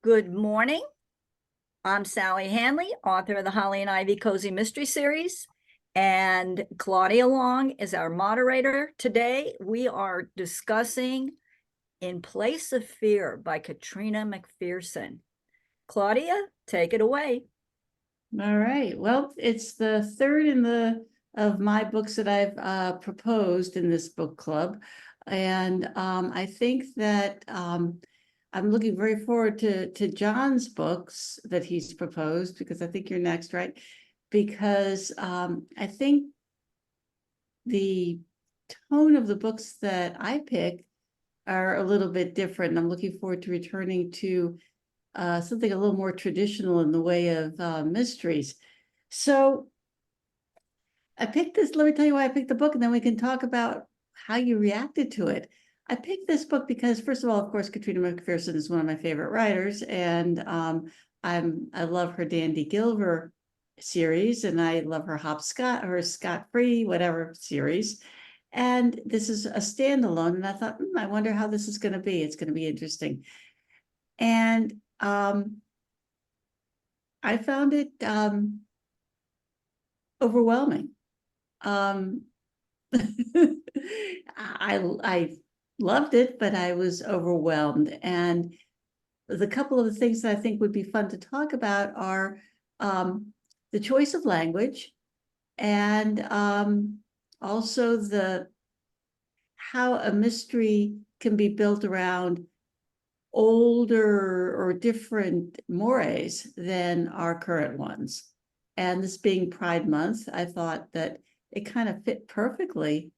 Good morning. I'm Sally Hanley, author of the Holly and Ivy Cozy Mystery Series. And Claudia Long is our moderator today. We are discussing In Place of Fear by Catriona McPherson. Claudia, take it away. All right. Well, it's the third of my books that I've proposed in this book club. And I think that I'm looking very forward to John's books that he's proposed, because I think you're next, right? Because I think the tone of the books that I pick are a little bit different. I'm looking forward to returning to something a little more traditional in the way of mysteries. So I picked this. Let me tell you why I picked the book, and then we can talk about how you reacted to it. I picked this book because, first of all, of course, Catriona McPherson is one of my favorite writers, and I love her Dandy Gilver series, and I love her her Scott Free, whatever series. And this is a standalone, and I thought, I wonder how this is going to be. It's going to be interesting. And I found it overwhelming. I loved it, but I was overwhelmed. And the couple of the things that I think would be fun to talk about are the choice of language, and also how a mystery can be built around older or different mores than our current ones. And this being Pride Month, I thought that it kind of fit perfectly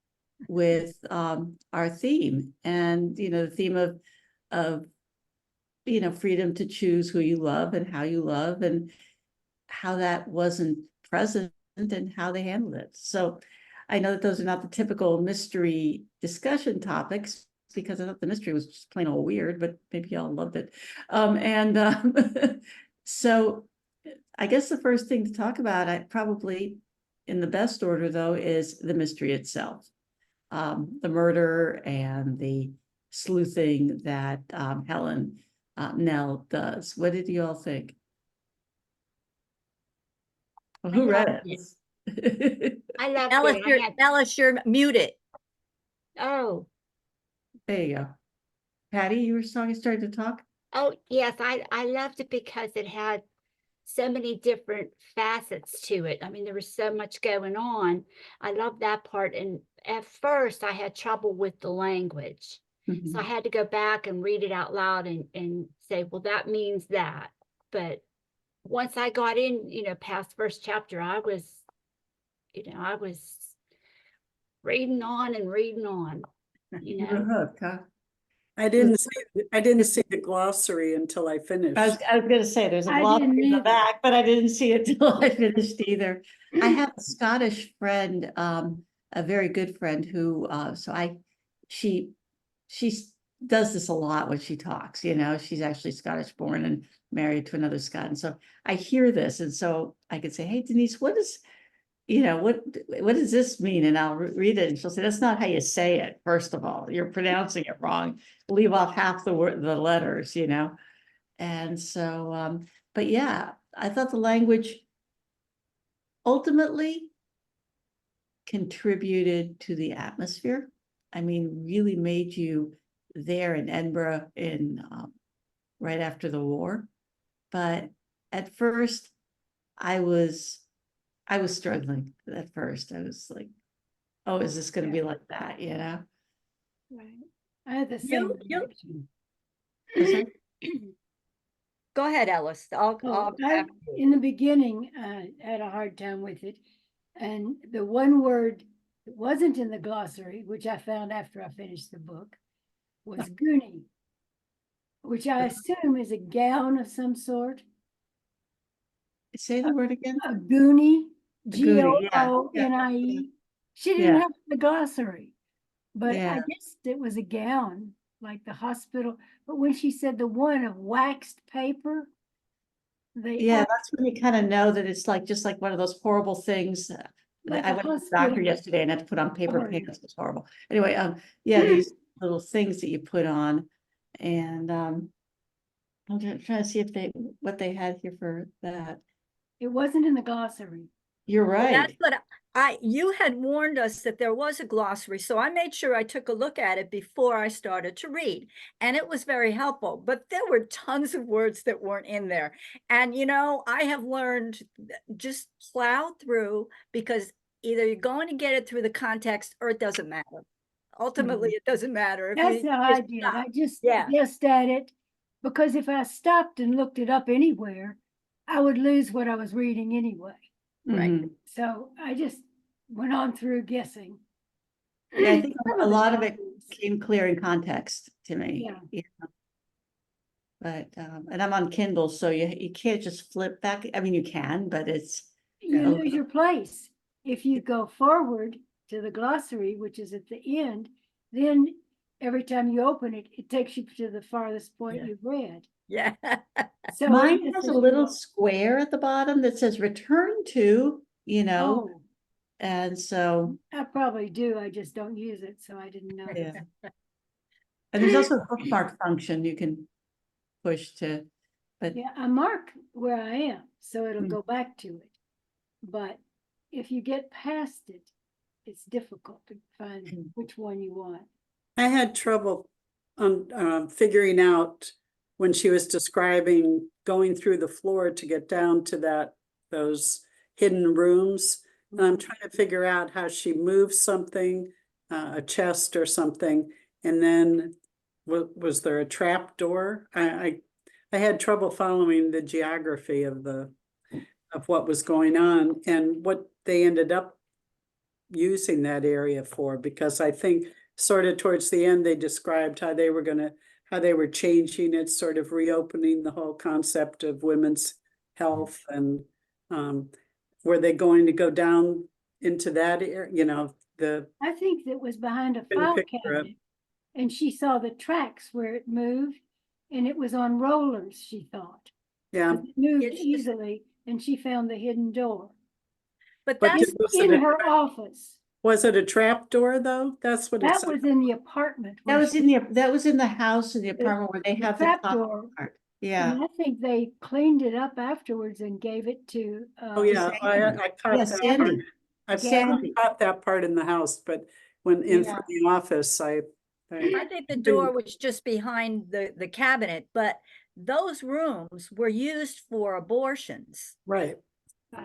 with our theme, and the theme of freedom to choose who you love and how you love, and how that wasn't present and how they handled it. So I know that those are not the typical mystery discussion topics, because I thought the mystery was just plain old weird, but maybe y'all loved it. So I guess the first thing to talk about, I probably in the best order though, is the mystery itself. The murder and the sleuthing that Helen Nell does. What did you all think? Well, who read it? I loved Alice, it. Alice, you're muted. Oh, There you go. Patty, you were starting to talk? oh yes, I loved it because it had so many different facets to it. I mean, there was so much going on. I love that part. And at first I had trouble with the language. So I had to go back and read it out loud and say, well, that means that. But once I got in, past first chapter, I was reading on and reading on, You were hooked, huh? I didn't see the glossary until I finished. I was going to say there's a glossary in the back, but I didn't see it till I finished either. I have a Scottish friend, a very good friend who, she does this a lot when she talks. She's actually Scottish born and married to another Scot, and so I hear this, and so I could say, "Hey, Denise, what does this mean?" And I'll read it, and she'll say, "That's not how you say it. First of all, you're pronouncing it wrong. Leave off half the letters." And so, but yeah, I thought the language ultimately contributed to the atmosphere. I mean, really made you there in Edinburgh right after the war. But at first, I was struggling at first. I was like, oh, is this going to be like that? Right. I had the same reaction. Go ahead, Alice. In the beginning, I had a hard time with it. And the one word that wasn't in the glossary, which I found after I finished the book, was goonie, which I assume is a gown of some sort. Say the word again. A goonie, Goonie, Goonie. She didn't have the glossary, but Yeah. I guess it was a gown, like the hospital. But when she said the one of waxed paper, that's when you kind of know that it's just like one of those horrible things. Like I went to the doctor yesterday and had to put on paper pants. It was horrible. Anyway, these little things that you put on, and I'm trying to see if what they had here for that. It wasn't in the glossary. You're Well, that's right. what you had warned us that there was a glossary, so I made sure I took a look at it before I started to read, and it was very helpful, but there were tons of words that weren't in there. And I have learned just plow through, because either you're going to get it through the context or it doesn't matter. Ultimately, it doesn't matter. If That's you how I just did. stop. I just Yeah. guessed at it, because if I stopped and looked it up anywhere, I would lose what I was reading anyway. Right. Mhm. So I just went on through guessing. Yeah, I think Some a the lot of it numbers, came clear in context to me. Yeah. But and I'm on Kindle, so you can't just flip back. I mean, you can, but it's You a lose your place. If you go forward to the glossary, which is at the end, then every time you open it, it takes you to the farthest point Yeah. you've read. Yeah. So Mine it has a messes you little up. square at the bottom that says return to, Oh, and so, I probably do. I just don't use it, so I didn't know. yeah. And there's also a bookmark function you can push to, but Yeah, I mark where I am, so it'll Mm. go back to it. But if you get past it, it's difficult to find Mm. which one you want. I had trouble figuring out when she was describing going through the floor to get down to those hidden rooms. And I'm trying to figure out how she moved something, a chest or something, and then was there a trap door? I had trouble following the geography of what was going on and what they ended up using that area for, because I think sort of towards the end, they described how they were changing it, sort of reopening the whole concept of women's health, and were they going to go down into that area, I think that was behind a Couldn't file picture it. cabinet, and she saw the tracks where it moved, and it was on rollers, she thought. yeah. 'Cause it moved It's just- easily, and she found the hidden door But But that's in her office. was it a trap door though? That's what it That said. was in the apartment. that where was she- in the house in the apartment where they the have the trap top door. part. And Yeah. I think they cleaned it up afterwards and gave it to. Oh, yeah, I caught Yeah, that Sandy. part. I Sandy. caught that part in the house, but when in Yeah. the office, I think the door was just behind the cabinet, but those rooms were used for abortions. right.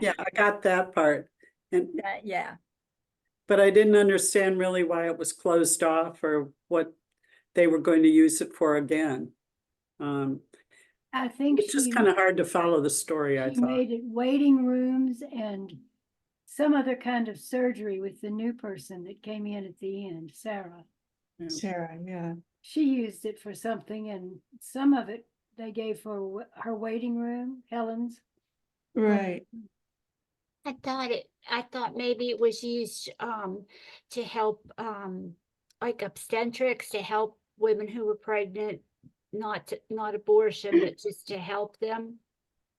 Yeah, I got that part. And Yeah. but I didn't understand really why it was closed off or what they were going to use it for again. I think It's just she, kind of hard to follow the story, I she thought. made it waiting rooms and some other kind of surgery with the new person that came in at the end, Sarah. Sarah, yeah. She used it for something, and some of it they gave for her waiting room, Helen's. Right. I thought maybe it was used to help like obstetrics, to help women who were pregnant, not abortion, but just to help them.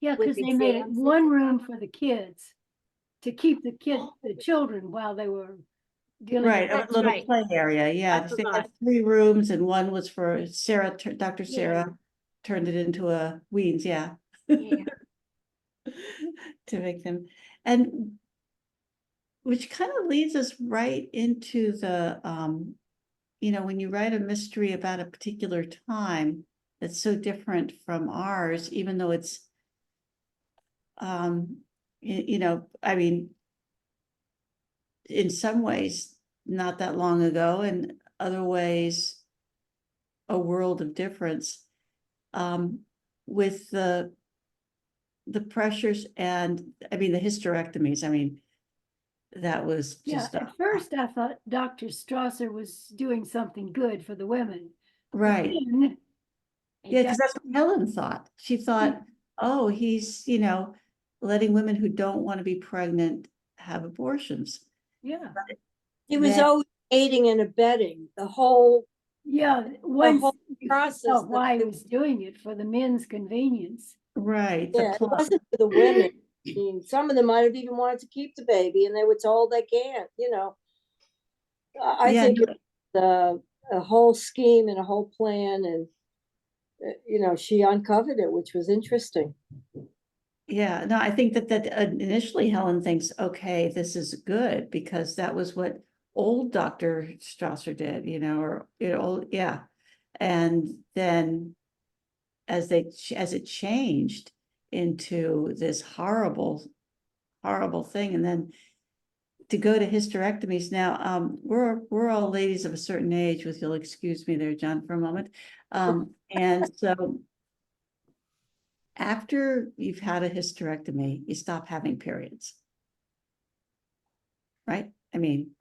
Yeah, With because they made it exams and one stuff. room for the kids to keep the children while they were dealing Right, with. a That's little right. play area, yeah. They had forgot. 3 rooms and one was for Sarah, Dr. Yeah. Sarah turned it into a Weens, yeah. Yeah. To make them, and which kind of leads us right into the, when you write a mystery about a particular time that's so different from ours, even though it's, I mean, in some ways, not that long ago, and other ways, a world of difference, with the pressures and, I mean, the hysterectomies, I mean, that was Yeah, just, at first I thought Dr. Strasser was doing something good for the women. But right. then Yeah, because that's what Helen thought. She thought, oh, he's, letting women who don't want to be pregnant have abortions. Yeah, He was That- always aiding and abetting the whole yeah, once whole you process saw that why he they- was doing it for the men's convenience. Right, the Yeah, it plot. wasn't for the women. I mean, some of them might have even wanted to keep the baby, and they were told they can't. I Yeah, think it's a whole scheme and a whole plan, and she uncovered it, which was interesting. Yeah, no, I think that initially Helen thinks, okay, this is good, because that was what old Dr. Strasser did, or, yeah. And then as it changed into this horrible, horrible thing, and then to go to hysterectomies. Now, we're all ladies of a certain age, if you'll excuse me there, John, for a moment. And so after you've had a hysterectomy, you stop having periods. Right? I mean,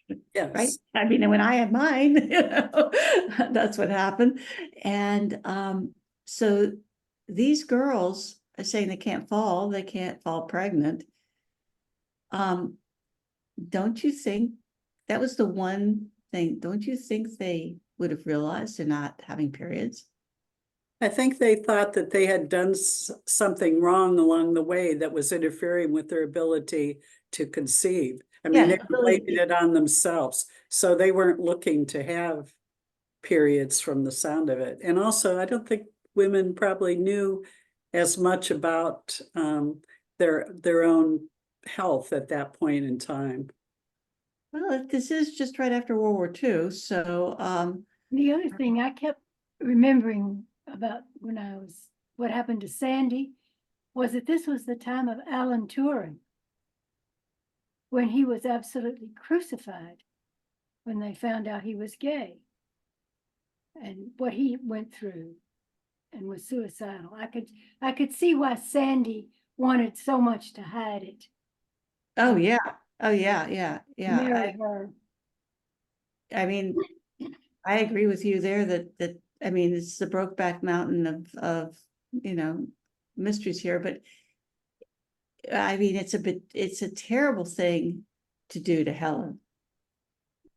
right? Yes. I mean, when I had mine, that's what happened. And so these girls are saying they can't fall pregnant. Don't you think that was the one thing? Don't you think they would have realized they're not having periods? I think they thought that they had done something wrong along the way that was interfering with their ability to conceive. I mean, Yeah, they were blaming it on themselves. So they weren't looking to have periods from the sound of it. And also, I don't think women probably knew as much about their own health at that point in time. Well, this is just right after World War II. So The other thing I kept remembering about what happened to Sandy was that this was the time of Alan Turing, when he was absolutely crucified when they found out he was gay, and what he went through and was suicidal. I could see why Sandy wanted so much to hide it. oh yeah. Oh yeah. Marry her. I mean, I agree with you there that I mean, it's the Brokeback Mountain of mysteries here, but I mean, it's a terrible thing to do to Helen.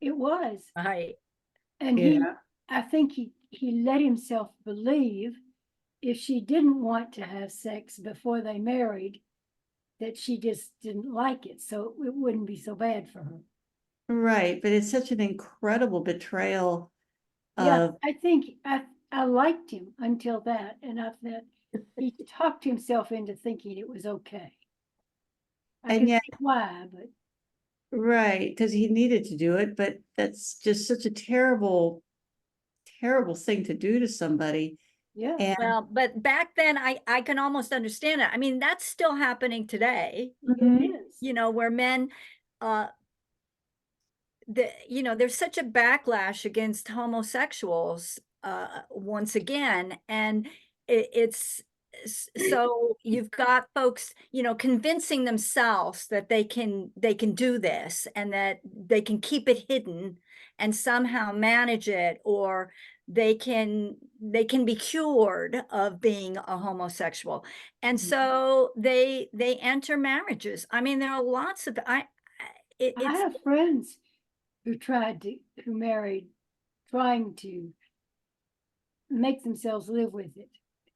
It was. Right. And Yeah. I think he let himself believe if she didn't want to have sex before they married, that she just didn't like it, so it wouldn't be so bad for her. Right, but it's such an incredible betrayal Yeah, of I think I liked him until that, and I thought he talked himself into thinking it was okay. I And can yet- see why, but right, because he needed to do it, but that's just such a terrible, terrible thing to do to somebody. yeah. And Well, but back then I can almost understand it. I mean, that's still happening today, Mhm. It is. where men, there's such a backlash against homosexuals, once again, and it's so you've got folks, convincing themselves that they can do this and that they can keep it hidden and somehow manage it, or they can be cured of being a homosexual. And so they enter marriages. I mean, there are lots of I it's have friends who married, trying to make themselves live with it.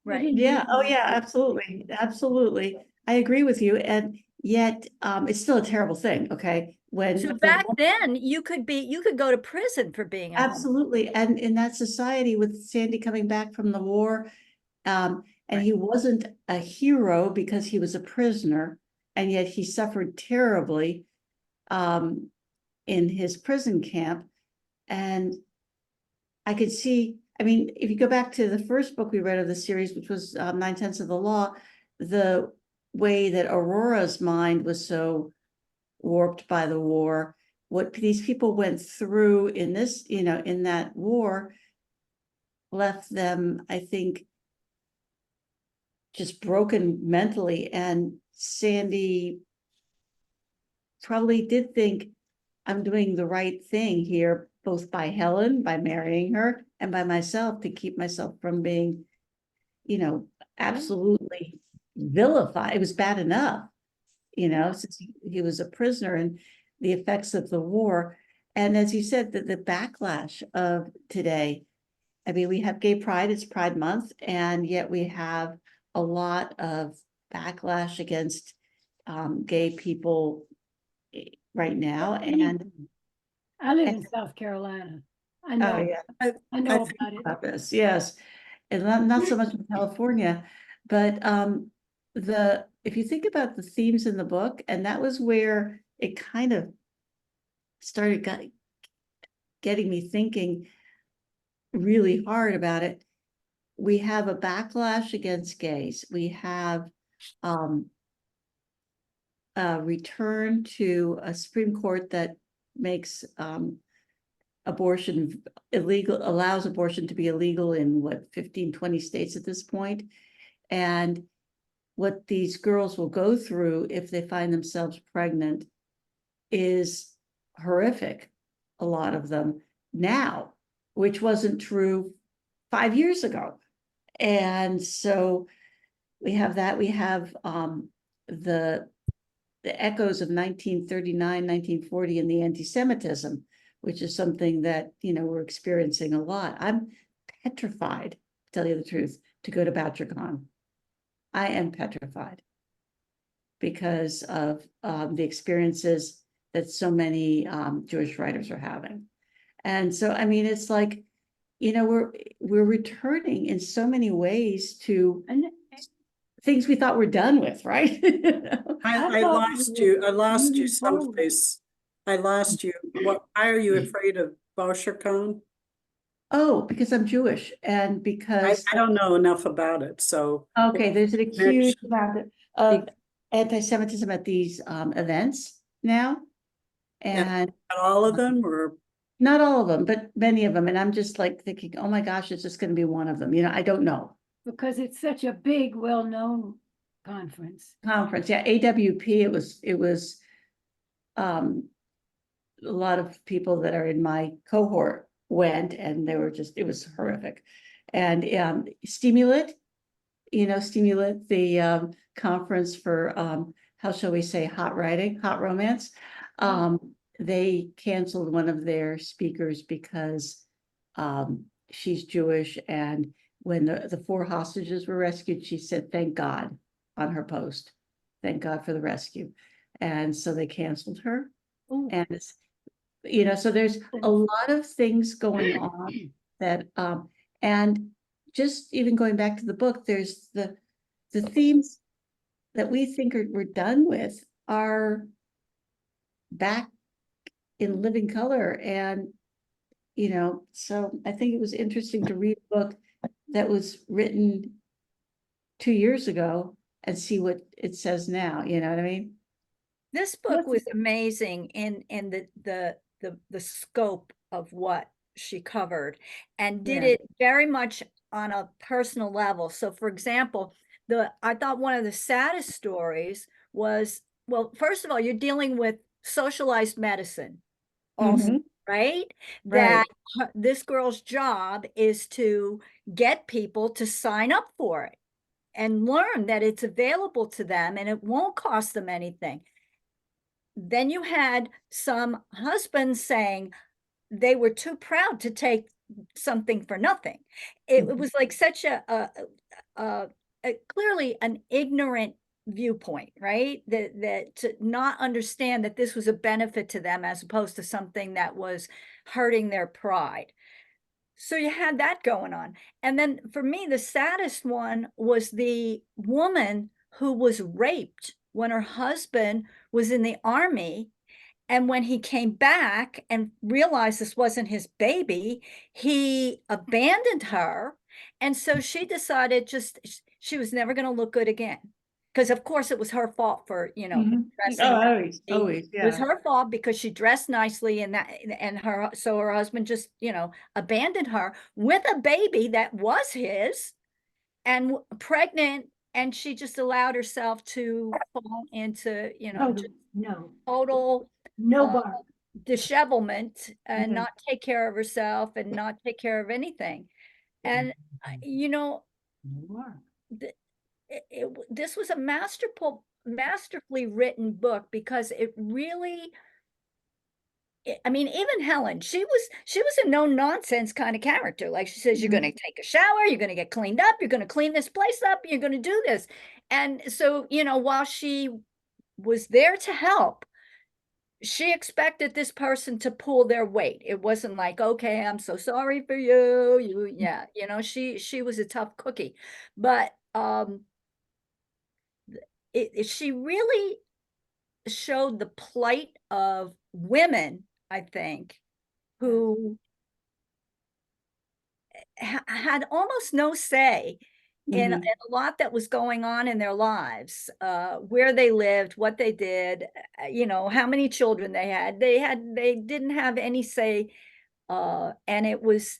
They right. didn't yeah, oh really yeah, like it. absolutely, absolutely. I agree with you, and yet it's still a terrible thing, okay? When So the back then, you could go to prison for being a homo. absolutely, and in that society with Sandy coming back from the war, and Right. he wasn't a hero because he was a prisoner, and yet he suffered terribly in his prison camp. And I could see, I mean, if you go back to the first book we read of the series, which was 9/10 of the Law, the way that Aurora's mind was so warped by the war, what these people went through in this, in that war, left them, I think, just broken mentally. And Sandy probably did think, I'm doing the right thing here, both by Helen, by marrying her, and by myself, to keep myself from being, absolutely vilified. It was bad enough, since he was a prisoner, and the effects of the war. And as you said, the backlash of today, I mean, we have gay pride, it's Pride Month, and yet we have a lot of backlash against gay people right now. And I live in South Carolina. I know, oh yeah, I know about it. about this, yes. and not so much in California, but if you think about the themes in the book, and that was where it kind of started getting me thinking really hard about it. We have a backlash against gays. We have a return to a Supreme Court that makes abortion illegal, allows abortion to be illegal in what, 15, 20 states at this point. And what these girls will go through if they find themselves pregnant is horrific, a lot of them now, which wasn't true 5 years ago. And so we have that. We have the echoes of 1939, 1940 and the anti-Semitism, which is something that, we're experiencing a lot. I'm petrified, to tell you the truth, to go to BoucherCon. I am petrified because of the experiences that so many Jewish writers are having. And so, I mean, it's like, we're returning in so many ways to things we thought we're done with, right? I thought lost we you. were I lost you moving forward. someplace. I lost you. Why are you afraid of BoucherCon? Oh, because I'm Jewish and I because, don't know enough about it, so. okay, there's a huge amount of anti-Semitism at these events now. And Not all of them, or not all of them, but many of them. And I'm just like thinking, oh my gosh, it's just going to be one of them. I don't know. Because it's such a big, well-known conference. Conference, yeah, AWP, it was a lot of people that are in my cohort went, and they were just, it was horrific. And Stimulant, Stimulant, the conference for how shall we say, hot writing, hot romance. They canceled one of their speakers because she's Jewish, and when the 4 hostages were rescued, she said, thank God, on her post. Thank God for the rescue. And so they canceled her. Ooh. And it's, so there's a lot of things going on that, and just even going back to the book, there's the themes that we think we're done with are back in living color. And, so I think it was interesting to read a book that was written 2 years ago and see what it says now, you know what I mean? This book was amazing in the scope of what she covered, and did Yeah. it very much on a personal level. So for example, I thought one of the saddest stories was, well, first of all, you're dealing with socialized medicine also, Mhm. right? Right. That this girl's job is to get people to sign up for it and learn that it's available to them and it won't cost them anything. Then you had some husbands saying they were too proud to take something for nothing. It was like such a clearly an ignorant viewpoint, right? That to not understand that this was a benefit to them as opposed to something that was hurting their pride. So you had that going on. And then for me, the saddest one was the woman who was raped when her husband was in the army. And when he came back and realized this wasn't his baby, he abandoned her. And so she decided she was never going to look good again. Because of course it was her fault for, Mhm. dressing Oh, nicely. always, It was yeah. her fault because she dressed nicely and so her husband just, abandoned her with a baby that was his and pregnant, and she just allowed herself to fall into, just No, total no uh, bar. dishevelment and Mhm. not take care of herself and not take care of anything. And No bar. this was a masterfully written book because it really, I mean, even Helen, she was a no nonsense kind of character. Like she says, you're going to take a shower, you're going to get cleaned up, you're going to clean this place up, you're going to do this. And so, while she was there to help, she expected this person to pull their weight. It wasn't like, okay, I'm so sorry for you. Yeah, she was a tough cookie. But she really showed the plight of women, I think, who had almost no say in Mhm. a lot that was going on in their lives, where they lived, what they did, how many children they had. They didn't have any say, and it was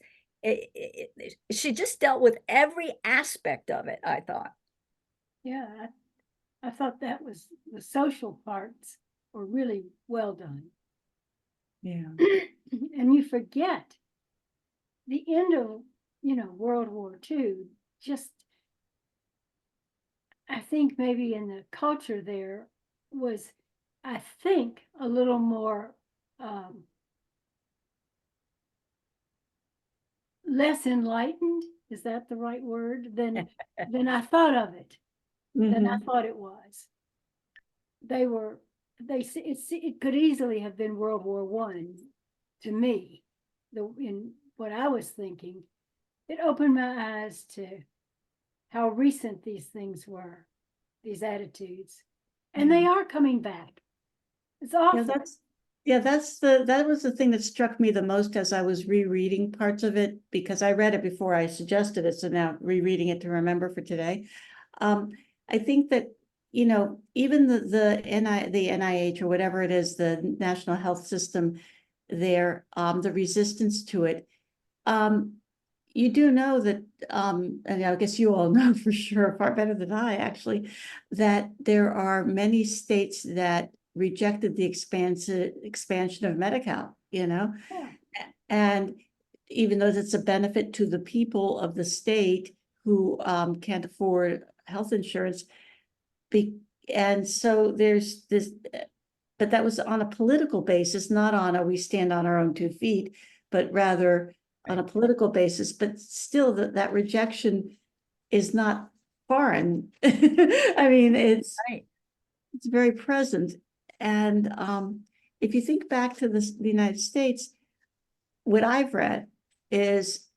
she just dealt with every aspect of it, I thought. Yeah, I thought that was the social parts were really well done. Yeah. And you forget the end of, World War II, just, I think maybe in the culture there was, I think, a little more, less enlightened, is that the right word, than I thought of it, than I Mhm. thought it was. It could easily have been World War One to me. In what I was thinking, it opened my eyes to how recent these things were, these attitudes, and they are coming back. It's Yeah, awful. that was the thing that struck me the most as I was rereading parts of it, because I read it before I suggested it, so now rereading it to remember for today. I think that, even the NIH or whatever it is, the National Health System there, the resistance to it. You do know that, and I guess you all know for sure, far better than I actually, that there are many states that rejected the expansion of Medi-Cal, Yeah. and even though it's a benefit to the people of the state who can't afford health insurance, and so there's this, but that was on a political basis, not on a we stand on our own 2 feet, but rather on a political basis. But still, that rejection is not foreign. I mean, it's Right. very present. And if you think back to the United States, what I've read is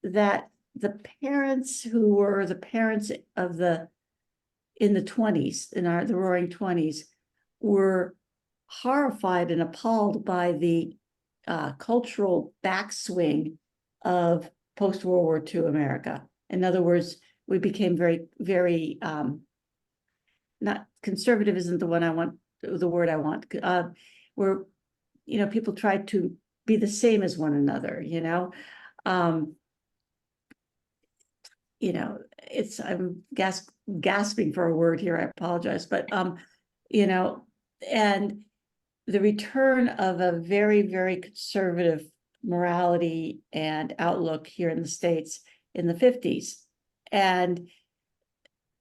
that the parents who were the parents of in the 20s, the roaring 20s, were horrified and appalled by the cultural backswing of post-World War II America. In other words, we became very, very, not conservative isn't the word I want, where, people tried to be the same as one another, um, I'm gasping for a word here, I apologize, but, and the return of a very, very conservative morality and outlook here in the States in the 50s. And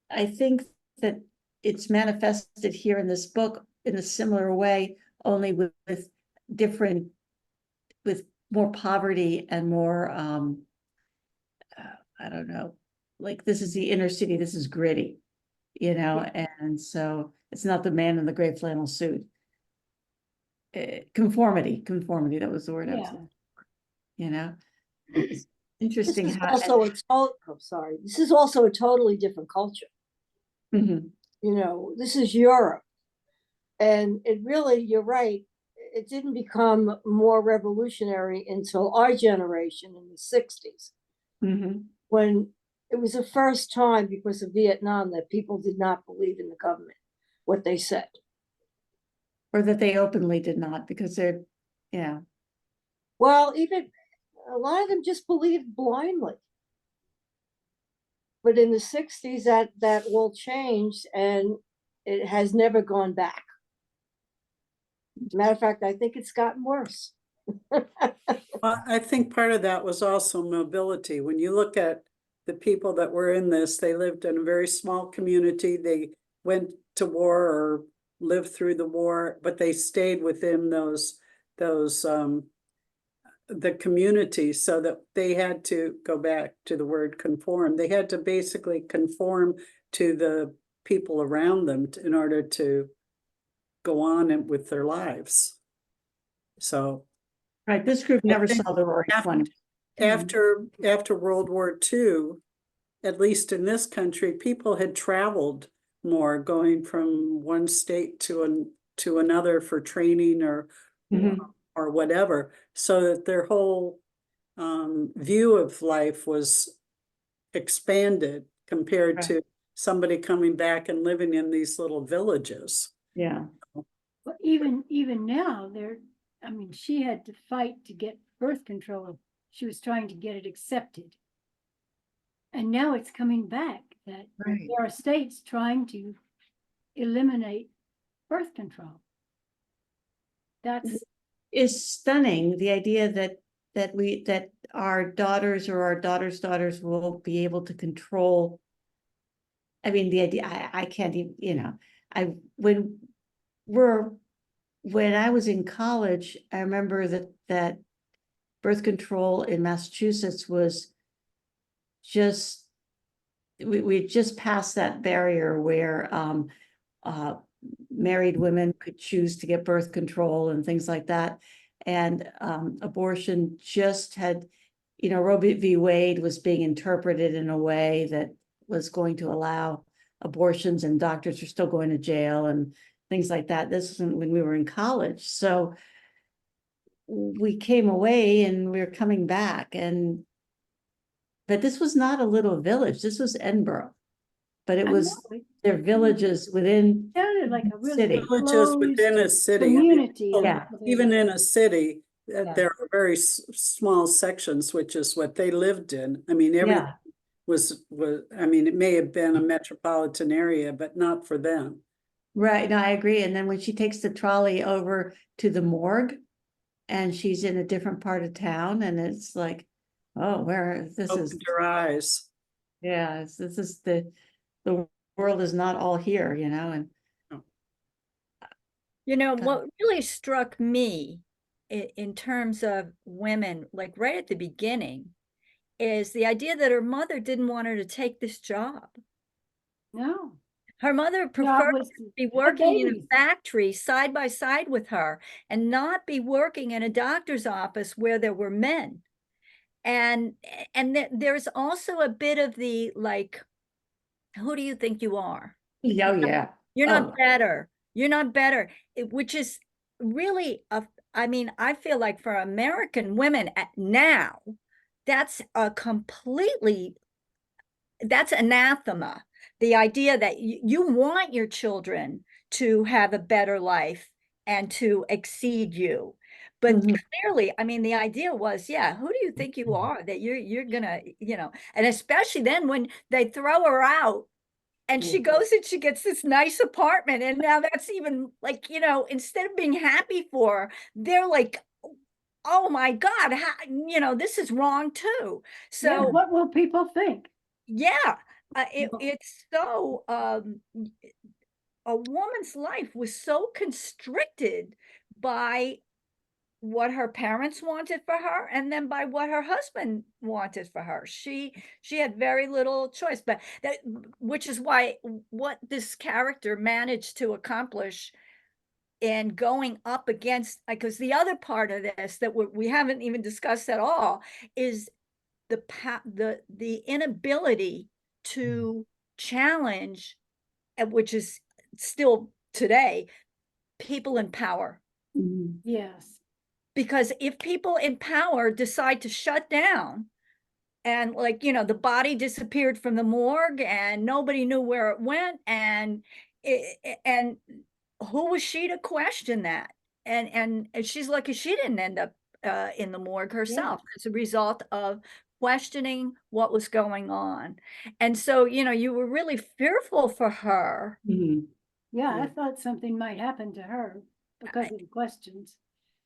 I think that it's manifested here in this book in a similar way, only with different, with more poverty and more, I don't know, like this is the inner city, this is gritty, and so it's not the man in the gray flannel suit. Conformity, that was the word I was Yeah. it's This interesting is how. also sorry, this is also a totally different culture. Mhm. This is Europe. And it really, you're right, it didn't become more revolutionary until our generation in the 60s, Mhm. when it was the first time because of Vietnam that people did not believe in the government, what they said. Or that they openly did not, because they're, yeah. Well, even a lot of them just believed blindly. But in the 60s, that all changed, and it has never gone back. Matter of fact, I think it's gotten worse. Well, I think part of that was also mobility. When you look at the people that were in this, they lived in a very small community. They went to war or lived through the war, but they stayed within those the community, so that they had to go back to the word conform. They had to basically conform to the people around them in order to go on with their lives. So Right, this group never saw the Roaring after- 20s. after World War II, at least in this country, people had traveled more, going from one state to another for training or Mhm. or whatever, so that their whole view of life was expanded compared Right. to somebody coming back and living in these little villages. Yeah, But even now, I mean, she had to fight to get birth control. She was trying to get it accepted. And now it's coming back that right. there are states trying to eliminate birth control. That's, Is stunning, the idea that our daughters or our daughters' daughters will be able to control. I mean, the idea, I can't even, when I was in college, I remember that birth control in Massachusetts was just, we just passed that barrier where married women could choose to get birth control and things like that. And abortion just had, Roe v. Wade was being interpreted in a way that was going to allow abortions, and doctors are still going to jail and things like that. This isn't when we were in college. So we came away and we we're coming back, but this was not a little village. This was Edinburgh, but it I was know, it their villages within sounded like a really city. Villages within a closed city. I mean, community. people- Yeah. even in a city, Yeah. there are very small sections, which is what they lived in. I mean, everything Yeah, was, I mean, it may have been a metropolitan area, but not for them. right. No, I agree. And then when she takes the trolley over to the morgue and she's in a different part of town, and it's like, oh, this is, Opened your eyes. yeah, this is the world is not all here, and What really struck me in terms of women, like right at the beginning, is the idea that her mother didn't want her to take this job. No. Her mother Job preferred was to be have working in a babies. factory side by side with her and not be working in a doctor's office where there were men. And there's also a bit of the like, who do you think you are? oh yeah. You're Oh, not better. You're not better, which is really I mean, I feel like for American women now, that's that's anathema. The idea that you want your children to have a better life and to exceed you. But Mhm. clearly, I mean, the idea was, yeah, who do you think you are that you're gonna, and especially then when they throw her out and she goes and she gets this nice apartment, and now that's even like, instead of being happy for her, they're like, oh my God, this is wrong too. Yeah, So what will people think? yeah, Well- it's so a woman's life was so constricted by what her parents wanted for her and then by what her husband wanted for her. She had very little choice, but which is why what this character managed to accomplish in going up against, because the other part of this that we haven't even discussed at all is the inability to challenge, which is still today, people in power. Mhm. Yes. Because if people in power decide to shut down and like, the body disappeared from the morgue and nobody knew where it went, and who was she to question that? And she's lucky she didn't end up in the morgue herself as a result of questioning what was going on. And so, you were really fearful for her. Mhm. Yeah, I Yeah. thought something might happen to her because of the questions.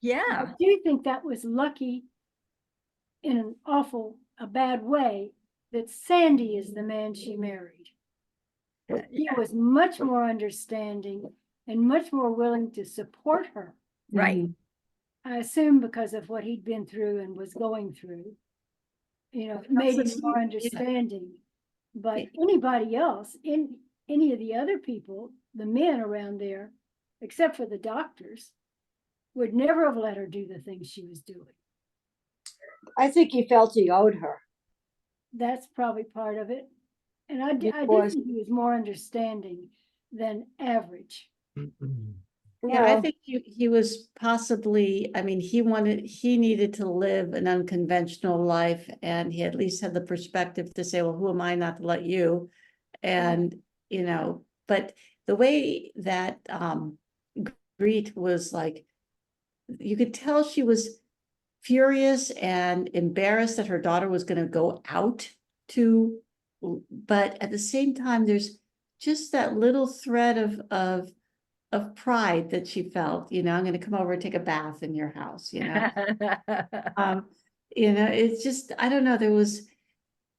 Yeah. I do think that was lucky in a bad way that Sandy is the man she married. He was much more understanding and much more willing to support her. Right. Mhm. I assume because of what he'd been through and was going through. It made him Also, more yeah. understanding. But anybody else, any of the other people, the men around there, except for the doctors, would never have let her do the things she was doing. I think he felt he owed her. That's probably part of it. And I did Because- think he was more understanding than average. Yeah, I No, think he was possibly, I mean, he needed to live an unconventional life, and he at least had the perspective to say, well, who am I not to let you? And, you know, but the way that Greet was like, you could tell she was furious and embarrassed that her daughter was going to go out to, but at the same time, there's just that little thread of pride that she felt, you know, I'm going to come over and take a bath in your house, you know. It's just, I don't know,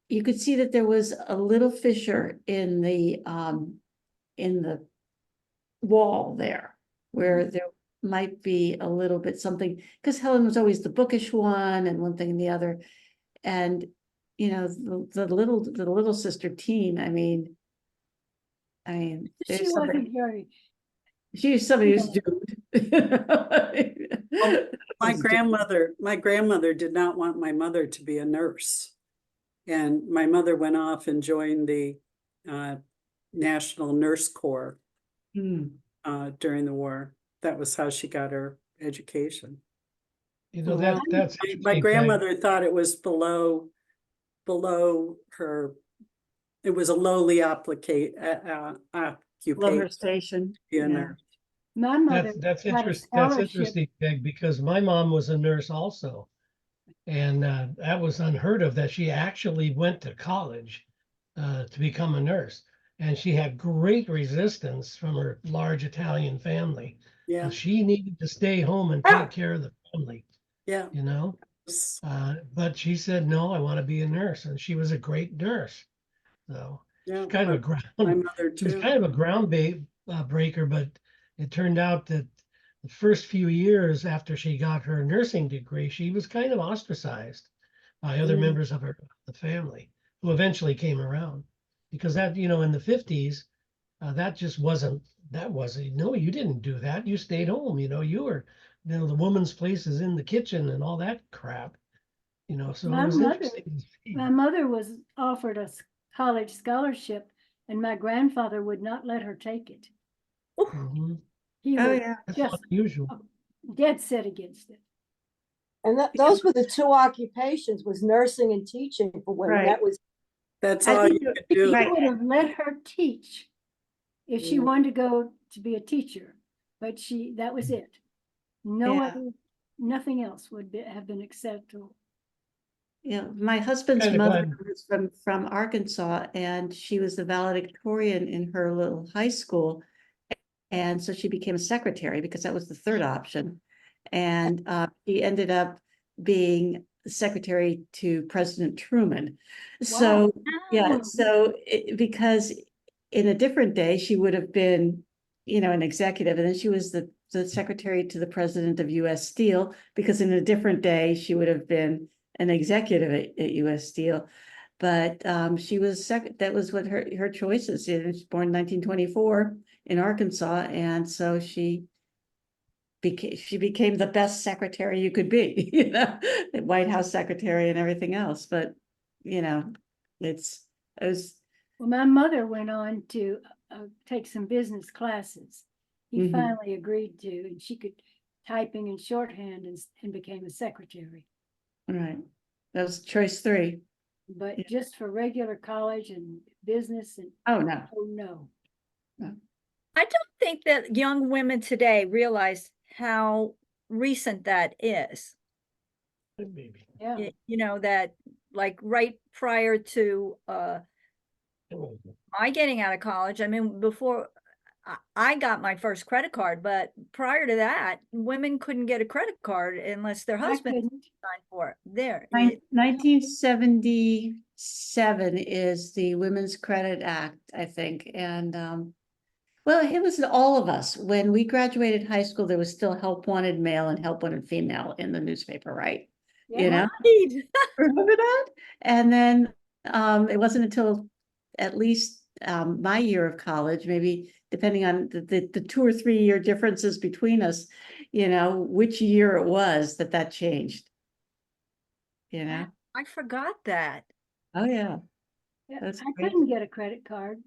you could see that there was a little fissure in the wall there, where there might be a little bit something, because Helen was always the bookish one and one thing and the other. And, you know, the little sister teen, I mean, She there's somebody, wasn't very, she's somebody who's doomed. My Was grandmother did not want my mother to be a nurse. And my mother went off and joined the National Nurse Corps doomed. during the war. That was how she got her education. You know, Wow. that's My interesting, Peg. grandmother thought it was below her. It was a lowly occupation. Love her station. Be a Yeah. nurse. my mother That's got a interesting. That's scholarship. interesting, Peg, because my mom was a nurse also. And that was unheard of, that she actually went to college to become a nurse. And she had great resistance from her large Italian family. Yeah, She needed to stay home and take care of the family, yeah. you know? But she said, no, I want to be a nurse. And she was a great nurse. So Yeah, she's kind of a my ground, mother she was too. kind of a breaker, but it turned out that the first few years after she got her nursing degree, she was kind of ostracized by other Mm. members of the family, who eventually came around. Because that, you know, in the 50s, that just wasn't, no, you didn't do that. You stayed home, you know, the woman's place is in the kitchen and all that crap, you know, so My it was mother- interesting to see. My mother was offered a college scholarship and my grandfather would not let her take it. Mhm. He Oh, was yeah. That's just unusual. dead set against it. And those were the two occupations, was nursing and teaching for women. Right. That was, That's I all think you you're- could He do. Right. would have let her teach if she Mm. wanted to go to be a teacher, but that was it. No Yeah. other, nothing else would have been acceptable. Yeah, my husband's Kinda mother glad- was from Arkansas, and she was the valedictorian in her little high school. And so she became a secretary because that was the third option. And she ended up being the secretary to President Truman. So, yeah, Wow. so because in a different day, she would have been, you know, an executive, and then she was the secretary to the president of US Steel, because in a different day, she would have been an executive at US Steel. But she was that was what her choices. She was born in 1924 in Arkansas, and so she became the best secretary you could be, you know, the White House secretary and everything else. But you know, it was Well, my mother went on to take some business classes. He Mhm. finally agreed to, and she could typing and shorthand and became a secretary. right. That was choice 3. But Yeah. just for regular college and business and, Oh no. oh no. I don't think that young women today realize how recent that is. Maybe. Yeah. You know, that like right prior to my getting out of college, I mean, before I got my first credit card, but prior to that, women couldn't get a credit card unless their I husband couldn't. signed for it. There. 1977 is the Women's Credit Act, I think, and well, it was all of us. When we graduated high school, there was still Help Wanted male and Help Wanted female in the newspaper, right? You Yeah. know, remember that? And then it wasn't until at least my year of college, maybe depending on the 2 or 3 year differences between us, you know, which year it was that changed. You know? I forgot that. Oh, yeah. Yeah, That's I great. couldn't get a credit card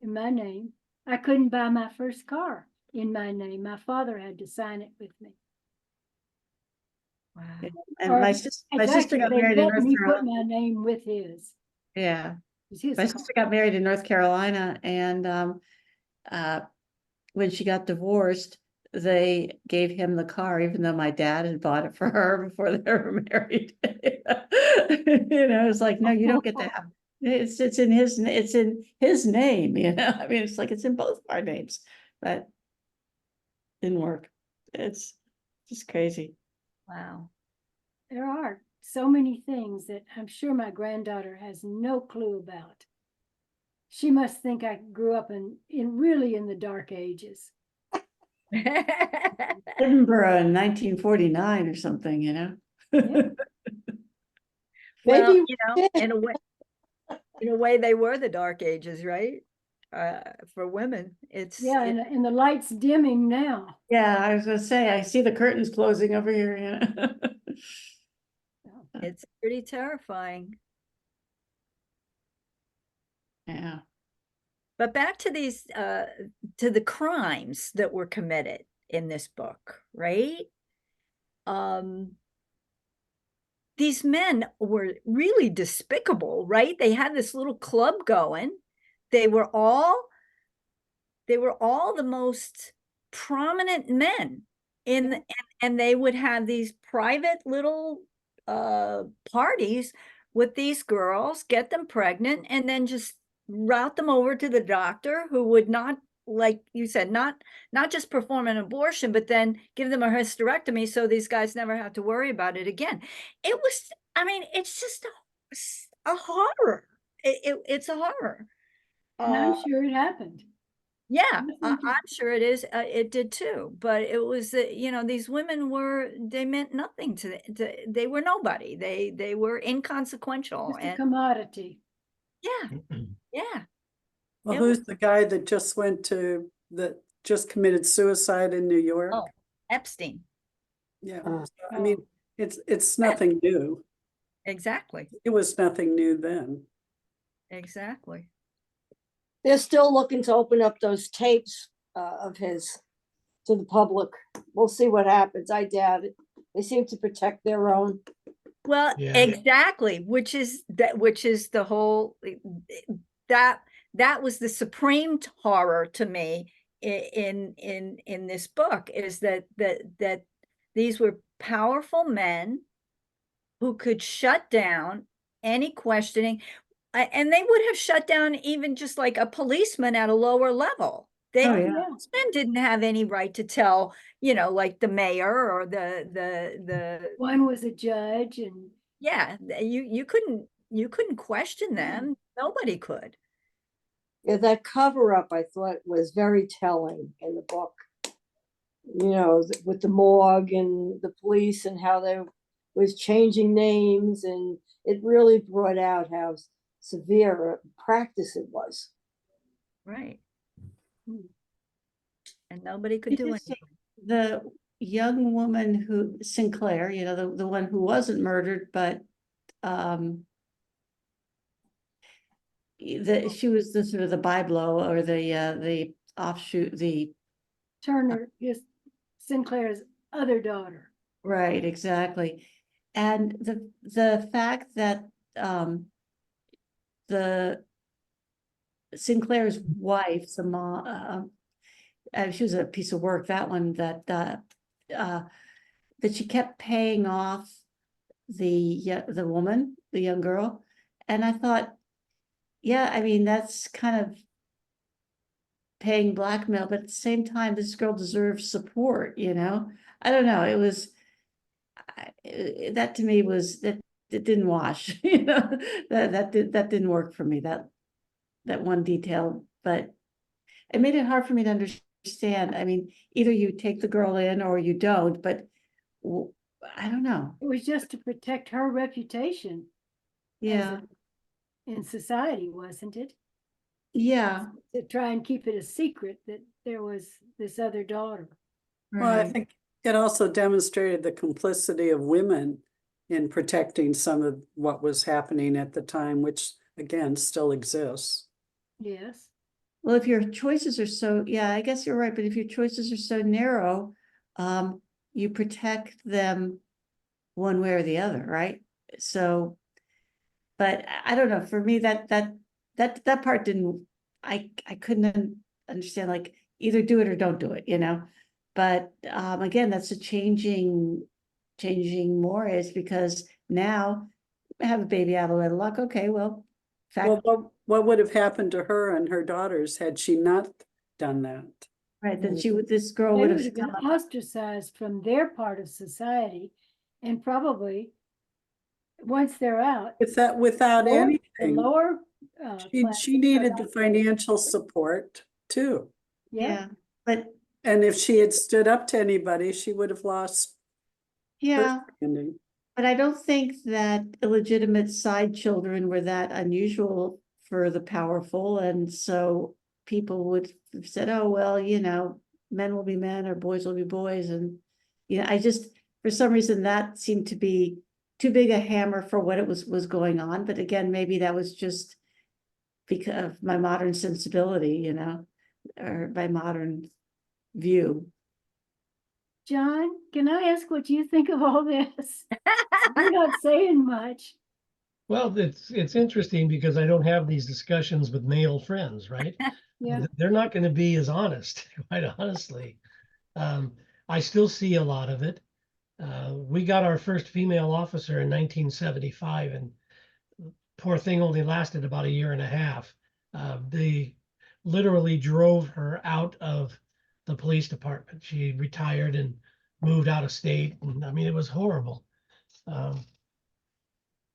in my name. I couldn't buy my first car in my name. My father had to sign it with me. Wow. Yeah. And Or my in sister fact, got they married in let North me put Carolina. my name with his. Yeah. It was his My car. sister got married in North Carolina, and when she got divorced, they gave him the car, even though my dad had bought it for her before they were married. You know, it's like, no, you don't get to have it's in his name, you know. I mean, it's like it's in both our names, but didn't work. It's just crazy. Wow. There are so many things that I'm sure my granddaughter has no clue about. She must think I grew up in really in the dark ages. Edinburgh in 1949 or something, you know. Yeah. Well, Maybe you know, in a way, they were the dark ages, right? For women, Yeah, and the lights dimming now. Yeah, I was gonna say, I see the curtains closing over here, you know. it's pretty terrifying. Yeah. But back to these, to the crimes that were committed in this book, right? These men were really despicable, right? They had this little club going. They were all the most prominent men and they would have these private little parties with these girls, get them pregnant, and then just route them over to the doctor, who would not, like you said, not just perform an abortion, but then give them a hysterectomy so these guys never have to worry about it again. It was, I mean, it's just a horror. It's a horror. And I'm sure it happened. Yeah, I think I'm sure it is. It did too. But it was, you know, these women they meant nothing they were nobody. They were inconsequential. Just a And commodity. yeah, yeah. Well, It who's was- the guy that just committed suicide in New York? Oh, Epstein. Yeah, Uh, so, I mean, it's nothing new. Exactly. It was nothing new then. Exactly. they're still looking to open up those tapes of his to the public. We'll see what happens. I doubt it. They seem to protect their own. Well, Yeah. exactly, which is the whole that was the supreme horror to me in this book, is that these were powerful men who could shut down any questioning, and they would have shut down even just like a policeman at a lower level. They Oh, yeah. men didn't have any right to tell, you know, like the mayor or the One was a judge, and yeah, you couldn't question them. Nobody could. Yeah, that cover up I thought was very telling in the book. You know, with the morgue and the police and how they was changing names, and it really brought out how severe a practice it was. Right. And nobody could You do just say anything. the young woman who Sinclair, you know, the one who wasn't murdered, but she was the sort of the byblow, or the offshoot, Turner is Sinclair's other daughter. right, exactly. And the fact that the Sinclair's wife, the mom, she was a piece of work, that one, that she kept paying off the woman, the young girl. And I thought, yeah, I mean, that's kind of paying blackmail, but at the same time, this girl deserves support, you know? I don't know, it was, that to me was, that it didn't wash, you know? That didn't work for me, that one detail, but it made it hard for me to understand. I mean, either you take the girl in or you don't, but I don't know. It was just to protect her reputation Yeah, in society, wasn't it? Yeah, to try and keep it a secret that there was this other daughter. Well, I right. think it also demonstrated the complicity of women in protecting some of what was happening at the time, which again still exists. Yes. Well, if your choices are so, yeah, I guess you're right, but if your choices are so narrow, you protect them one way or the other, right? So, but I don't know, for me, that part didn't, I couldn't understand, like, either do it or don't do it, you know? But, again, that's a changing more is because now I have a baby out of wedlock, okay, well, Well, fact, what would have happened to her and her daughters had she not done that? right, then this girl They would would have have been ostracized from their part of society and probably once they're out. Without The anything, lower. she needed the financial support too. Yeah, Yeah, but And if she had stood up to anybody, she would have lost her yeah, standing. but I don't think that illegitimate side children were that unusual for the powerful, and so people would have said, "Oh, well, you know, men will be men or boys will be boys," and you know, I just for some reason that seemed to be too big a hammer for what it was going on. But again, maybe that was just because of my modern sensibility, you know, or my modern view. John, can I ask what you think of all this? You're not saying much. Well, it's interesting because I don't have these discussions with male friends, right? Yeah, They're not going to be as honest, quite honestly. I still see a lot of it. We got our first female officer in 1975, and poor thing only lasted about a year and a half. They literally drove her out of the police department. She retired and moved out of state. And I mean, it was horrible.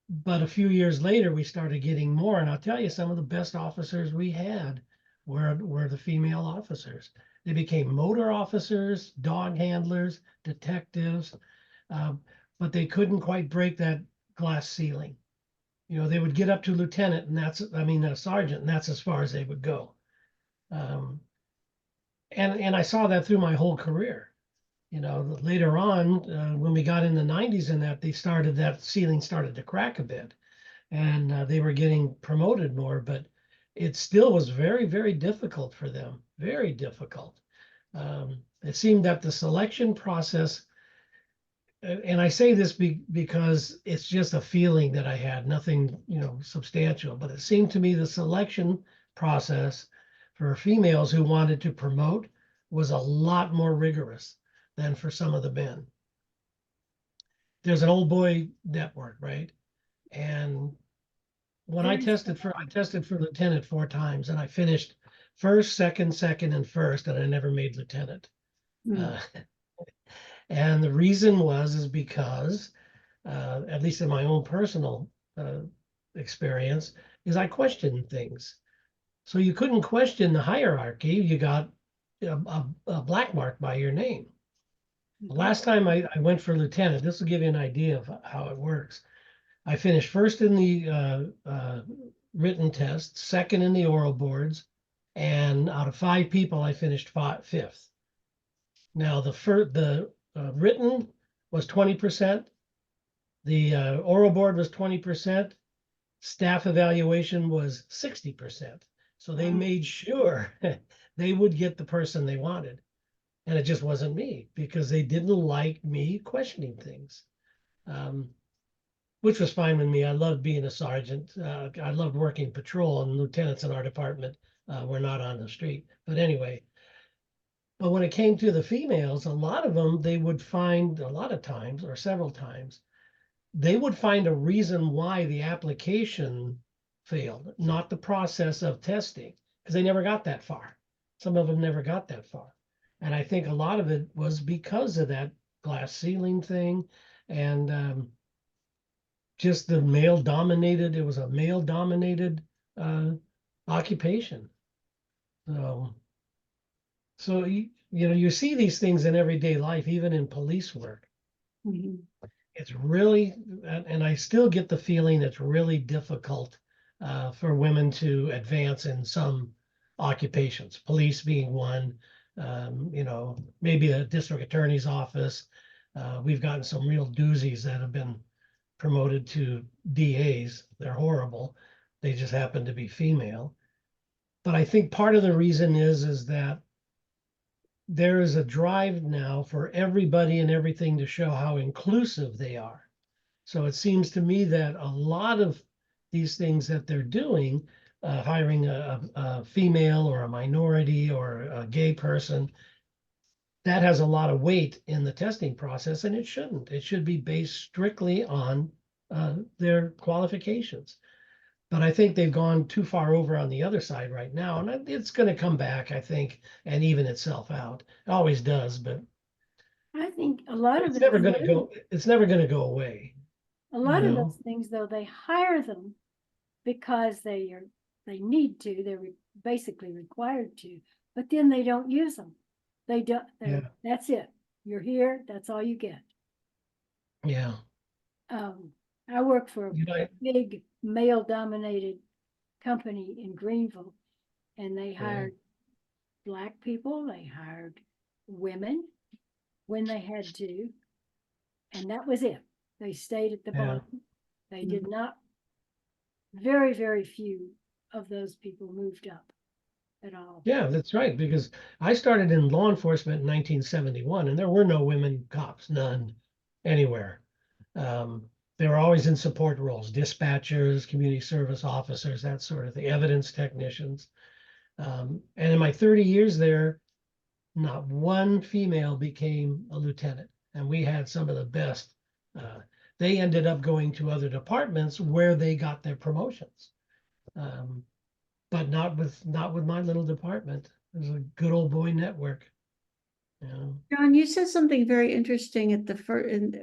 But a few years later, we started getting more. And I'll tell you, some of the best officers we had were the female officers. They became motor officers, dog handlers, detectives, but they couldn't quite break that glass ceiling. You know, they would get up to lieutenant, and a sergeant, and that's as far as they would go. And I saw that through my whole career. You know, later on, when we got in the 90s and that ceiling started to crack a bit, and they were getting promoted more, but it still was very, very difficult for them, very difficult. It seemed that the selection process, and I say this because it's just a feeling that I had, nothing, you know, substantial, but it seemed to me the selection process for females who wanted to promote was a lot more rigorous than for some of the men. There's an old boy network, right? And when I tested for lieutenant 4 times, and I finished first, second, and first, and I never made lieutenant. Hmm. And the reason is because, at least in my own personal experience, is I questioned things. So you couldn't question the hierarchy. You got a black mark by your name. The last time I went for lieutenant, this will give you an idea of how it works. I finished first in the written test, second in the oral boards, and out of 5 people, I finished fifth. Now the written was 20%, the oral board was 20%, staff evaluation was 60%. So they made sure they would get the person they wanted, and it just wasn't me because they didn't like me questioning things. Which was fine with me. I loved being a sergeant. I loved working patrol, and lieutenants in our department were not on the street. But anyway, but when it came to the females, a lot of them, they would find a lot of times or several times, they would find a reason why the application failed, not the process of testing, because they never got that far. Some of them never got that far. And I think a lot of it was because of that glass ceiling thing and just the male dominated, it was a male dominated occupation. So you know, you see these things in everyday life, even in police work. Mhm. It's really, and I still get the feeling it's really difficult for women to advance in some occupations, police being one, you know, maybe a district attorney's office. We've gotten some real doozies that have been promoted to DAs. They're horrible. They just happen to be female. But I think part of the reason is that there is a drive now for everybody and everything to show how inclusive they are. So it seems to me that a lot of these things that they're doing, hiring a female or a minority or a gay person, that has a lot of weight in the testing process, and it shouldn't. It should be based strictly on their qualifications. But I think they've gone too far over on the other side right now, and it's going to come back, I think, and even itself out. It always does, but I think a lot of it's it, never going to go. It's never going to go away. a lot you of know? those things, though, they hire them because they need to, basically required to, but then they don't use them. They don't, Yeah. that's it. You're here, that's all you get. Yeah. I work for a You know, big male-dominated company in Greenville, and they hired Black people, they hired women when they had to, and that was it. They stayed at the Yeah. bottom. They did not, very, very few of those people moved up at all. Yeah, that's right. Because I started in law enforcement in 1971, and there were no women cops, none, anywhere. They were always in support roles, dispatchers, community service officers, that sort of thing, evidence technicians. And in my 30 years there, not one female became a lieutenant, and we had some of the best. They ended up going to other departments where they got their promotions. But not with my little department. It was a good old boy network. You know? John, you said something very interesting at the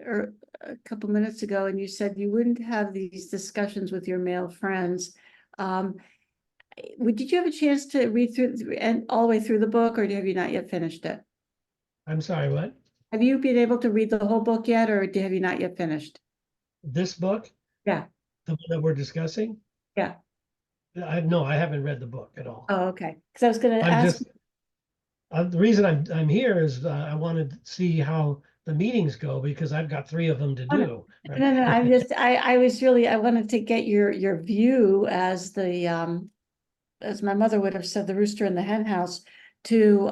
or a couple minutes ago, and you said you wouldn't have these discussions with your male friends. Did you have a chance to read through and all the way through the book, or have you not yet finished it? I'm sorry, what? Have you been able to read the whole book yet, or have you not yet finished? This book? Yeah. The one that we're discussing? Yeah. No, I haven't read the book at all. Oh, okay. Because I was going to I'm ask. just the reason I'm here is I wanted to see how the meetings go, because I've got 3 of them to Oh, do. No, I'm just, I wanted to get your view as as my mother would have said, the rooster in the hen house, to,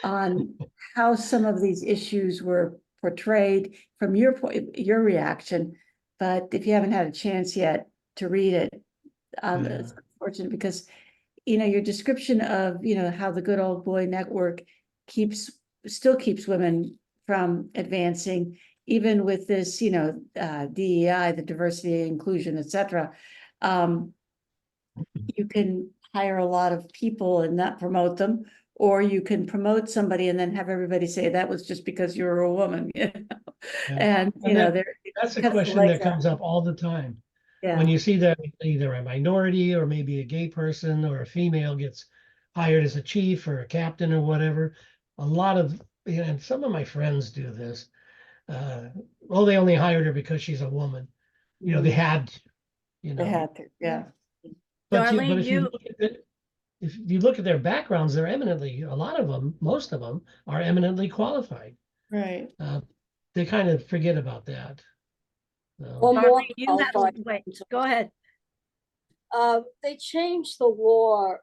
on how some of these issues were portrayed from your point, your reaction. But if you haven't had a chance yet to read it, it's unfortunate because, your description of, how the good old boy network still keeps women from advancing, even with this, DEI, the diversity, inclusion, etc. You can hire a lot of people and not promote them, or you can promote somebody and then have everybody say that was just because you were a woman, and that's a cuts the question legs that comes up all the time. Yeah. When you see that either a minority or maybe a gay person or a female gets hired as a chief or a captain or whatever, a lot of, and some of my friends do this. Well, they only hired her because she's a woman. They had to, They had to, yeah. But Darlene, if you look at it, if you look at their backgrounds, they're eminently, a lot of them, most of them are eminently qualified. Right. They kind of forget about that. Or more Darlene, you have, qualified. wait, go ahead. They changed the law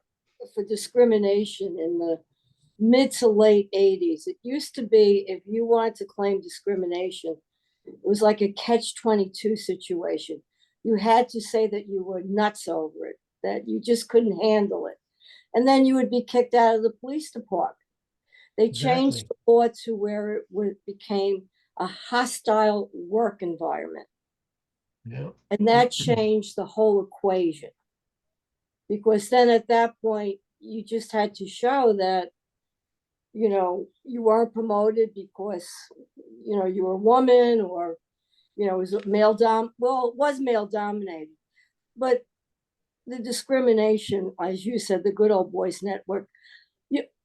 for discrimination in the mid to late 80s. It used to be if you wanted to claim discrimination, it was like a catch-22 situation. You had to say that you were nuts over it, that you just couldn't handle it. And then you would be kicked out of the police department. They changed Exactly. the law to where it became a hostile work environment. Yeah. And that changed the whole equation. Because then at that point, you just had to show that, you weren't promoted because, you were a woman, or, it was male well, it was male dominated. But the discrimination, as you said, the good old boys network,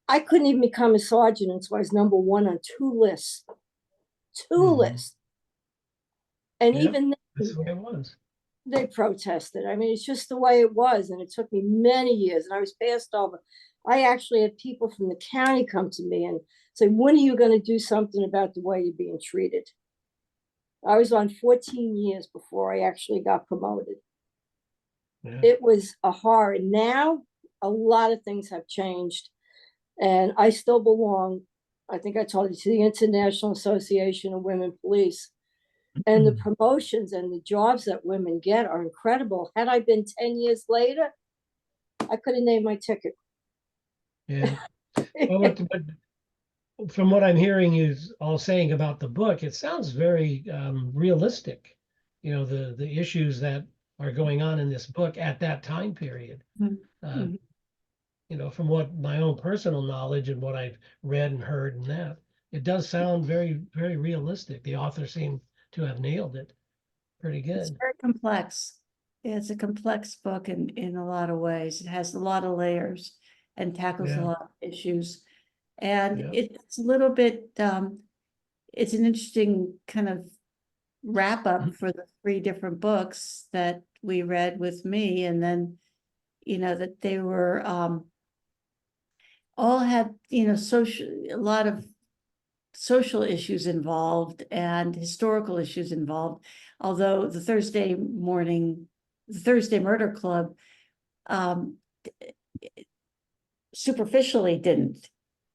I couldn't even become a sergeant until I was number 1 on 2 lists. 2 lists. And Yeah, even that's the way it was. they protested. I mean, it's just the way it was. And it took me many years and I was passed over. I actually had people from the county come to me and say, when are you going to do something about the way you're being treated? I was on 14 years before I actually got promoted. Yeah. It was a horror. Now, a lot of things have changed. And I still belong, I think I told you, to the International Association of Women Police. And the promotions and the jobs that women get are incredible. Had I been 10 years later, I could have named my ticket. Yeah. Well, from what I'm hearing you all saying about the book, it sounds very realistic. You know, the issues that are going on in this book at that time period. Mhm. You know, from what my own personal knowledge and what I've read and heard and that, it does sound very, very realistic. The author seemed to have nailed it pretty It's good. very complex. It's a complex book in a lot of ways. It has a lot of layers and tackles a Yeah. lot of issues. And Yeah. it's a little bit, it's an interesting kind of wrap up for the 3 different books that we read with me. And then, you know, that they were, all had, you know, a lot of social issues involved and historical issues involved. Although the Thursday Murder Club superficially didn't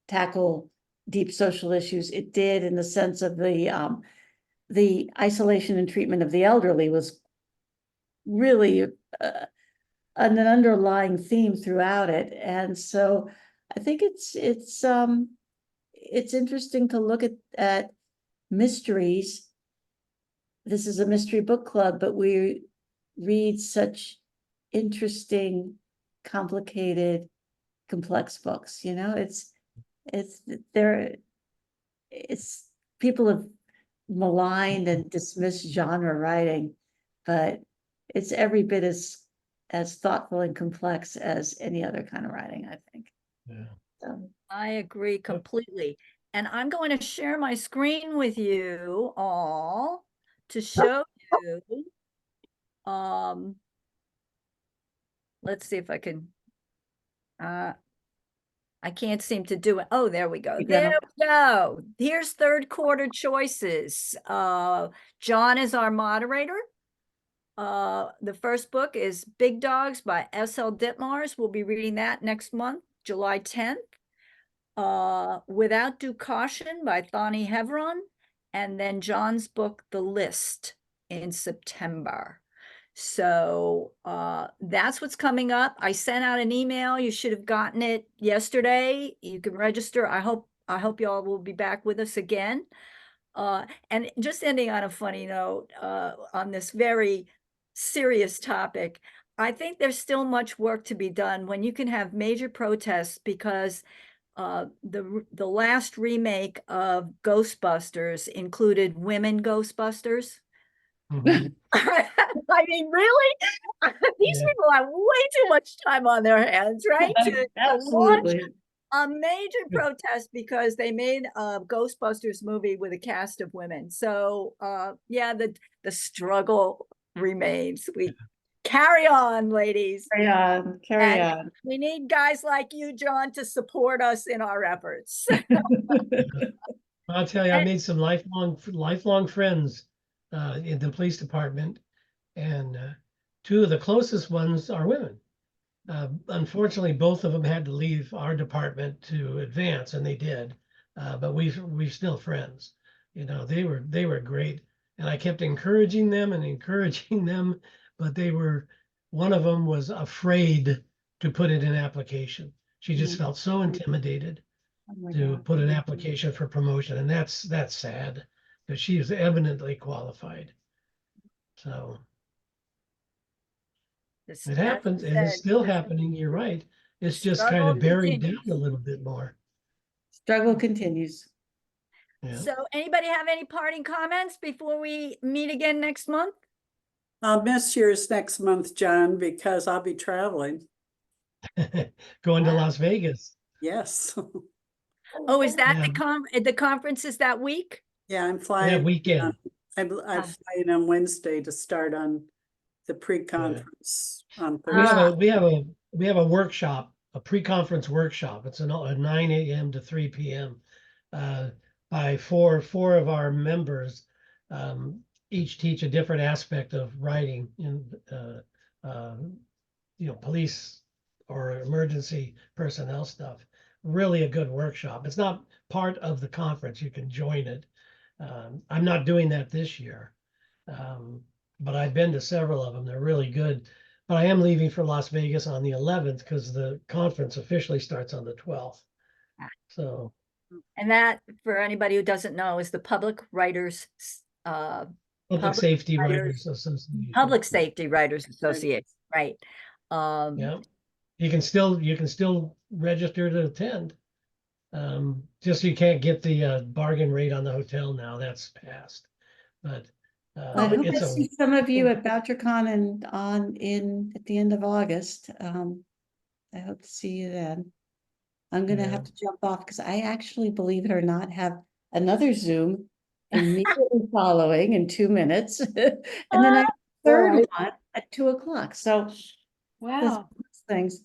tackle deep social issues. It did in the sense of the isolation and treatment of the elderly was really an underlying theme throughout it. And so I think it's interesting to look at mysteries. This is a mystery book club, but we read such interesting, complicated, complex books. You know, it's people have maligned and dismissed genre writing, but it's every bit as thoughtful and complex as any other kind of writing, I think. Yeah. So, I agree completely. And I'm going to share my screen with you all to show you. Let's see if I can. I can't seem to do it. Oh, there we go. There we go. Here's third quarter choices. John is our moderator. The first book is Big Dogs by S.L. Ditmars. We'll be reading that next month, July 10th. Without Due Caution by Thani Hevron. And then John's book, The List, in September. So that's what's coming up. I sent out an email. You should have gotten it yesterday. You can register. I hope y'all will be back with us again. And just ending on a funny note, on this very serious topic, I think there's still much work to be done when you can have major protests because the last remake of Ghostbusters included women Ghostbusters. Mhm. I mean, really? These Yeah. people have way too much time on their hands, right? To launch absolutely. a major protest because they made a Ghostbusters movie with a cast of women. So yeah, the struggle remains. We carry on, ladies. Carry on, carry on. We need guys like you, John, to support us in our efforts. I'll tell you, I made some lifelong friends in the police department, and 2 of the closest ones are women. Unfortunately, both of them had to leave our department to advance, and they did. But we're still friends. You know, they were great, and I kept encouraging them, but one of them was afraid to put it in application. She just felt so intimidated Oh my to God. put an application for promotion, and that's sad because she is eminently qualified. So it happens, and it's still happening. You're right. It's just kind struggle of buried continues. down a little bit more. Struggle continues. Yeah. So anybody have any parting comments before we meet again next month? I'll miss yours next month, John, because I'll be traveling. Going to Las Vegas. Yes. Oh, is that Yeah. the conference is that week? Yeah, I'm That flying. weekend. I'm flying on Wednesday to start on the pre-conference on We have Thursday. we have a workshop, a pre-conference workshop. It's a 9 a.m. to 3 p.m. By four of our members, each teach a different aspect of writing in police or emergency personnel stuff. Really a good workshop. It's not part of the conference. You can join it. I'm not doing that this year, but I've been to several of them. They're really good. But I am leaving for Las Vegas on the 11th because the conference officially starts on the 12th. So, And that, for anybody who doesn't know, is the Public Writers, Public Safety Writers- Writers Association. Public Safety Writers Association, right? Yeah, you can still register to attend. Just you can't get the bargain rate on the hotel now. That's passed. But I hope I it's see some of you at VoucherCon and at the end of August. I hope to see you then. I'm gonna Yeah. have to jump off because I actually, believe it or not, have another Zoom immediately following in 2 minutes. And then I have a third Alright. one at 2 o'clock. So there's Wow, things.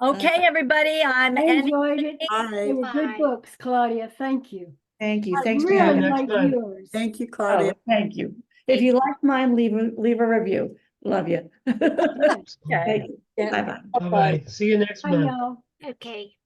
Okay, everybody, I'm I ending. enjoyed it. Bye. They were good Bye. books, Claudia, thank you. Thank you. I Thanks for you really having me. next like time. yours. Thank you, Oh, Claudia. thank you. If you like mine, leave a review. Love you. Yeah. Okay. Thank you. Yeah. Bye-bye. Bye-bye. See you next Bye, month. y'all. Okay.